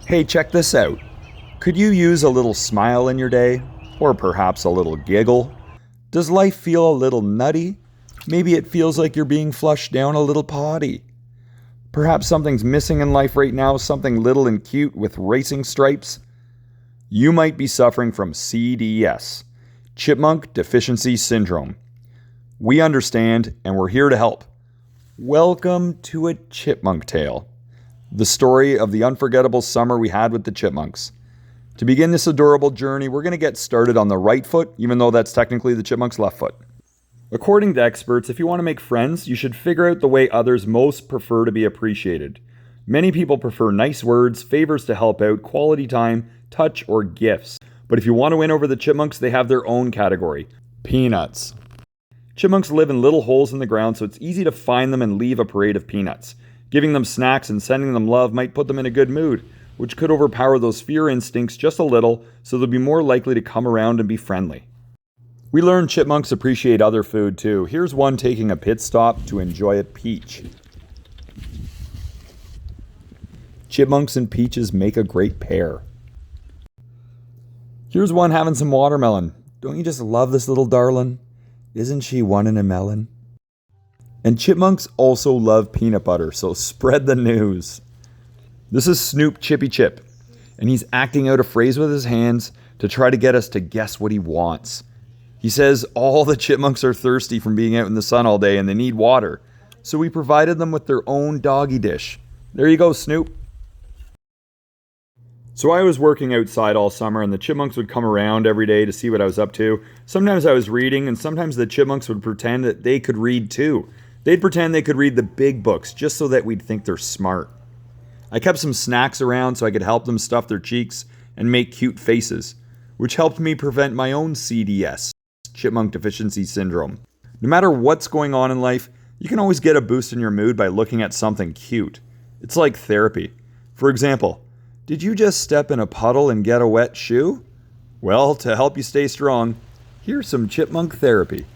Hey, check this out. Could you use a little smile in your day? Or perhaps a little giggle? Does life feel a little nutty? Maybe it feels like you're being flushed down a little potty. Perhaps something's missing in life right now, something little and cute with racing stripes. You might be suffering from CDS, Chipmunk Deficiency Syndrome. We understand, and we're here to help. Welcome to a Chipmunk Tale, the story of the unforgettable summer we had with the chipmunks. To begin this adorable journey, we're going to get started on the right foot, even though that's technically the chipmunk's left foot. According to experts, if you want to make friends, you should figure out the way others most prefer to be appreciated. Many people prefer nice words, favors to help out, quality time, touch, or gifts. But if you want to win over the chipmunks, they have their own category: peanuts. Chipmunks live in little holes in the ground, so it's easy to find them and leave a parade of peanuts. Giving them snacks and sending them love might put them in a good mood, which could overpower those fear instincts just a little, so they'll be more likely to come around and be friendly. We learned chipmunks appreciate other food too. Here's one taking a pit stop to enjoy a peach. Chipmunks and peaches make a great pair. Here's one having some watermelon. Don't you just love this little darling? Isn't she one in a melon? And chipmunks also love peanut butter, so spread the news. This is Snoop Chippy Chip, and he's acting out a phrase with his hands to try to get us to guess what he wants. He says all the chipmunks are thirsty from being out in the sun all day and they need water, so we provided them with their own doggy dish. There you go, Snoop. So I was working outside all summer, and the chipmunks would come around every day to see what I was up to. Sometimes I was reading, and sometimes the chipmunks would pretend that they could read too. They'd pretend they could read the big books just so that we'd think they're smart. I kept some snacks around so I could help them stuff their cheeks and make cute faces, which helped me prevent my own CDS, Chipmunk Deficiency Syndrome. No matter what's going on in life, you can always get a boost in your mood by looking at something cute. It's like therapy. For example, did you just step in a puddle and get a wet shoe? Well, to help you stay strong, here's some chipmunk therapy.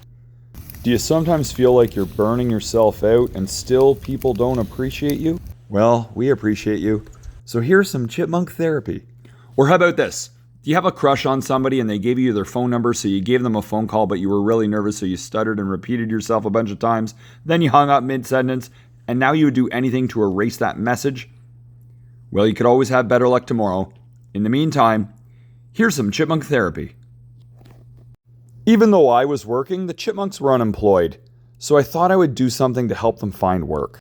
Do you sometimes feel like you're burning yourself out and still people don't appreciate you? Well, we appreciate you. So here's some chipmunk therapy. Or how about this? Do you have a crush on somebody and they gave you their phone number, so you gave them a phone call, but you were really nervous, so you stuttered and repeated yourself a bunch of times, then you hung up mid-sentence, and now you would do anything to erase that message? Well, you could always have better luck tomorrow. In the meantime, here's some chipmunk therapy. Even though I was working, the chipmunks were unemployed, so I thought I would do something to help them find work.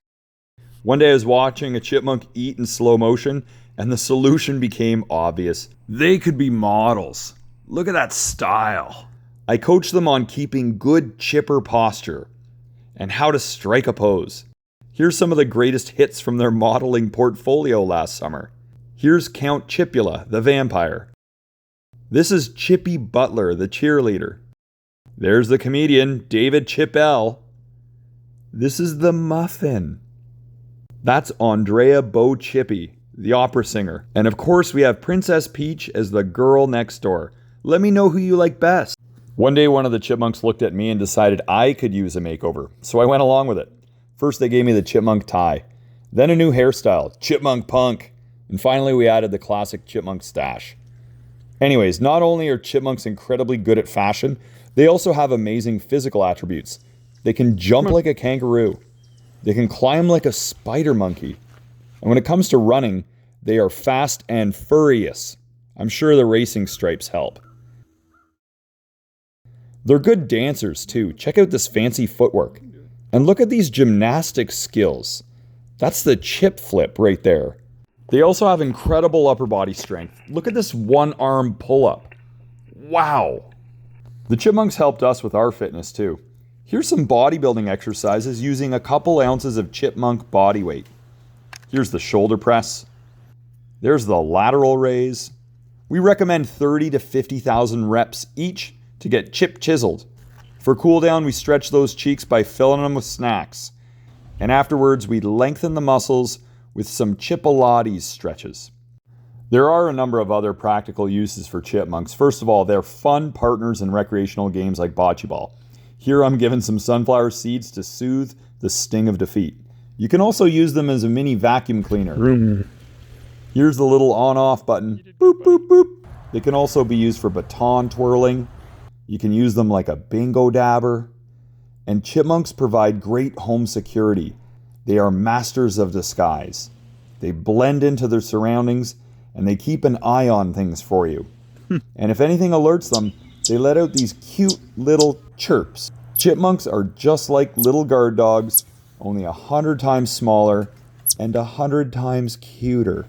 One day I was watching a chipmunk eat in slow motion, and the solution became obvious. They could be models. Look at that style. I coached them on keeping good chipper posture and how to strike a pose. Here's some of the greatest hits from their modeling portfolio last summer. Here's Count Chipula, the vampire. This is Chippy Butler, the cheerleader. There's the comedian, David Chippell. This is the Muffin. That's Andrea Bo Chippy, the opera singer. And of course, we have Princess Peach as the girl next door. Let me know who you like best. One day, one of the chipmunks looked at me and decided I could use a makeover, so I went along with it. First, they gave me the chipmunk tie, then a new hairstyle, chipmunk punk, and finally we added the classic chipmunk stash. Anyways, not only are chipmunks incredibly good at fashion, they also have amazing physical attributes. They can jump like a kangaroo. They can climb like a spider monkey. And when it comes to running, they are fast and furious. I'm sure the racing stripes help. They're good dancers too. Check out this fancy footwork. And look at these gymnastic skills. That's the chip flip right there. They also have incredible upper body strength. Look at this one-arm pull-up. Wow. The chipmunks helped us with our fitness too. Here's some bodybuilding exercises using a couple ounces of chipmunk body weight. Here's the shoulder press. There's the lateral raise. We recommend 30 to 50,000 reps each to get chip chiseled. For cool down, we stretch those cheeks by filling them with snacks. And afterwards, we lengthen the muscles with some Chippilates stretches. There are a number of other practical uses for chipmunks. First of all, they're fun partners in recreational games like bocce ball. Here I'm given some sunflower seeds to soothe the sting of defeat. You can also use them as a mini vacuum cleaner. Here's the little on-off button. Boop, boop, boop. They can also be used for baton twirling. You can use them like a bingo dabber. And chipmunks provide great home security. They are masters of disguise. They blend into their surroundings and they keep an eye on things for you. And if anything alerts them, they let out these cute little chirps. Chipmunks are just like little guard dogs, only 100 times smaller and 100 times cuter.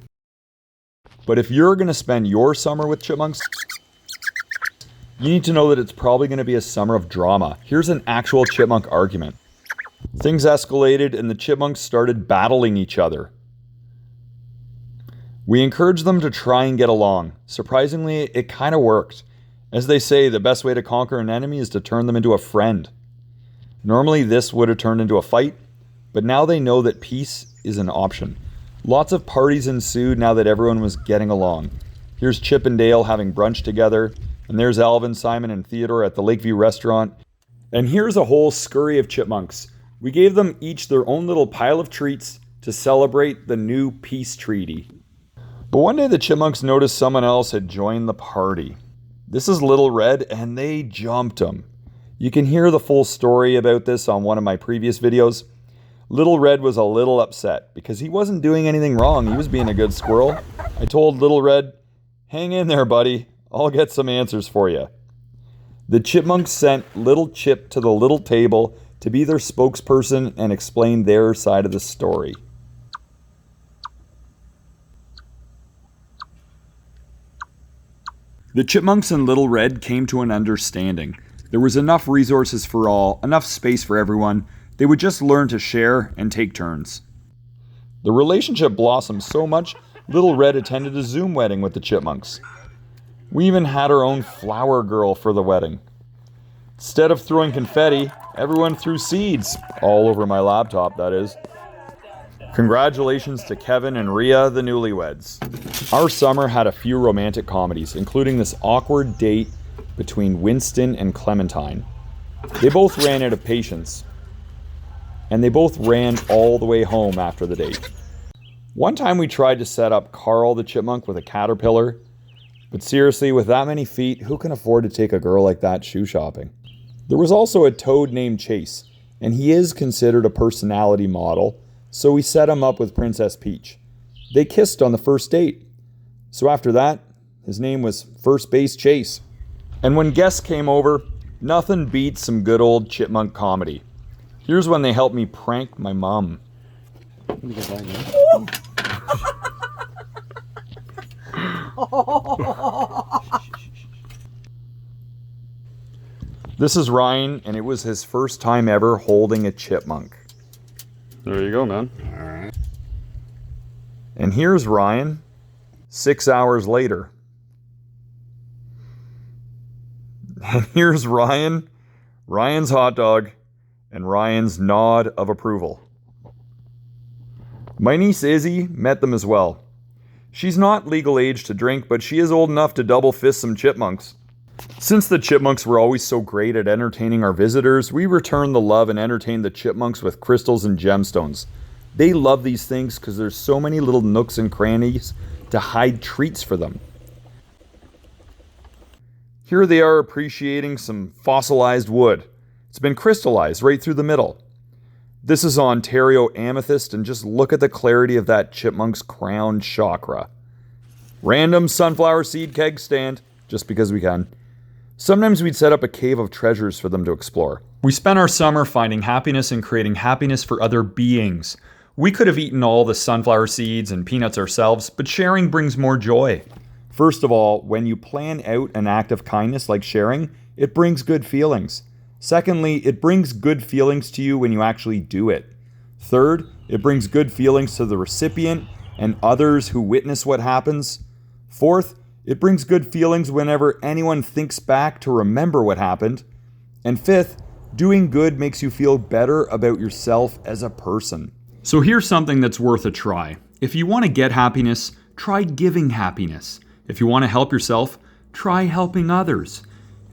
But if you're going to spend your summer with chipmunks, you need to know that it's probably going to be a summer of drama. Here's an actual chipmunk argument. Things escalated and the chipmunks started battling each other. We encouraged them to try and get along. Surprisingly, it kind of worked. As they say, the best way to conquer an enemy is to turn them into a friend. Normally this would have turned into a fight, but now they know that peace is an option. Lots of parties ensued now that everyone was getting along. Here's Chip and Dale having brunch together, and there's Alvin, Simon, and Theodore at the Lakeview restaurant. And here's a whole scurry of chipmunks. We gave them each their own little pile of treats to celebrate the new peace treaty. But one day the chipmunks noticed someone else had joined the party. This is Little Red, and they jumped him. You can hear the full story about this on one of my previous videos. Little Red was a little upset because he wasn't doing anything wrong. He was being a good squirrel. I told Little Red, "Hang in there, buddy. I'll get some answers for you." The chipmunks sent Little Chip to the little table to be their spokesperson and explain their side of the story. The chipmunks and Little Red came to an understanding. There was enough resources for all, enough space for everyone. They would just learn to share and take turns. The relationship blossomed so much, Little Red attended a Zoom wedding with the chipmunks. We even had our own flower girl for the wedding. Instead of throwing confetti, everyone threw seeds. All over my laptop, that is. Congratulations to Kevin and Rhea, the newlyweds. Our summer had a few romantic comedies, including this awkward date between Winston and Clementine. They both ran out of patience, and they both ran all the way home after the date. One time we tried to set up Carl the chipmunk with a caterpillar, but seriously, with that many feet, who can afford to take a girl like that shoe shopping? There was also a toad named Chase, and he is considered a personality model, so we set him up with Princess Peach. They kissed on the first date. So after that, his name was First Base Chase. And when guests came over, nothing beats some good old chipmunk comedy. Here's when they helped me prank my mom. This is Ryan, and it was his first time ever holding a chipmunk. There you go, man. Alright. And here's Ryan, 6 hours later. And here's Ryan, Ryan's hot dog, and Ryan's nod of approval. My niece Izzy met them as well. She's not legal age to drink, but she is old enough to double fist some chipmunks. Since the chipmunks were always so great at entertaining our visitors, we returned the love and entertained the chipmunks with crystals and gemstones. They love these things because there's so many little nooks and crannies to hide treats for them. Here they are appreciating some fossilized wood. It's been crystallized right through the middle. This is Ontario amethyst, and just look at the clarity of that chipmunk's crown chakra. Random sunflower seed keg stand, just because we can. Sometimes we'd set up a cave of treasures for them to explore. We spent our summer finding happiness and creating happiness for other beings. We could have eaten all the sunflower seeds and peanuts ourselves, but sharing brings more joy. First of all, when you plan out an act of kindness like sharing, it brings good feelings. Secondly, it brings good feelings to you when you actually do it. Third, it brings good feelings to the recipient and others who witness what happens. Fourth, it brings good feelings whenever anyone thinks back to remember what happened. And fifth, doing good makes you feel better about yourself as a person. So here's something that's worth a try. If you want to get happiness, try giving happiness. If you want to help yourself, try helping others.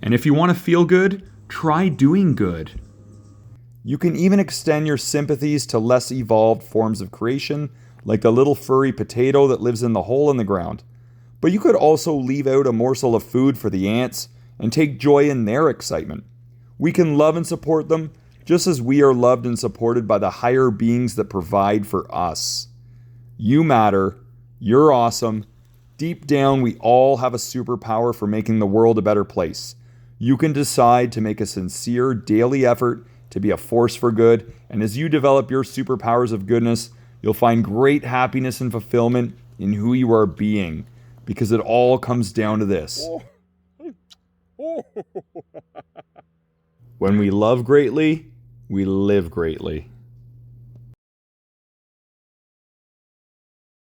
And if you want to feel good, try doing good. You can even extend your sympathies to less evolved forms of creation, like the little furry potato that lives in the hole in the ground. But you could also leave out a morsel of food for the ants and take joy in their excitement. We can love and support them just as we are loved and supported by the higher beings that provide for us. You matter. You're awesome. Deep down, we all have a superpower for making the world a better place. You can decide to make a sincere daily effort to be a force for good, and as you develop your superpowers of goodness, you'll find great happiness and fulfillment in who you are being, because it all comes down to this. When we love greatly, we live greatly.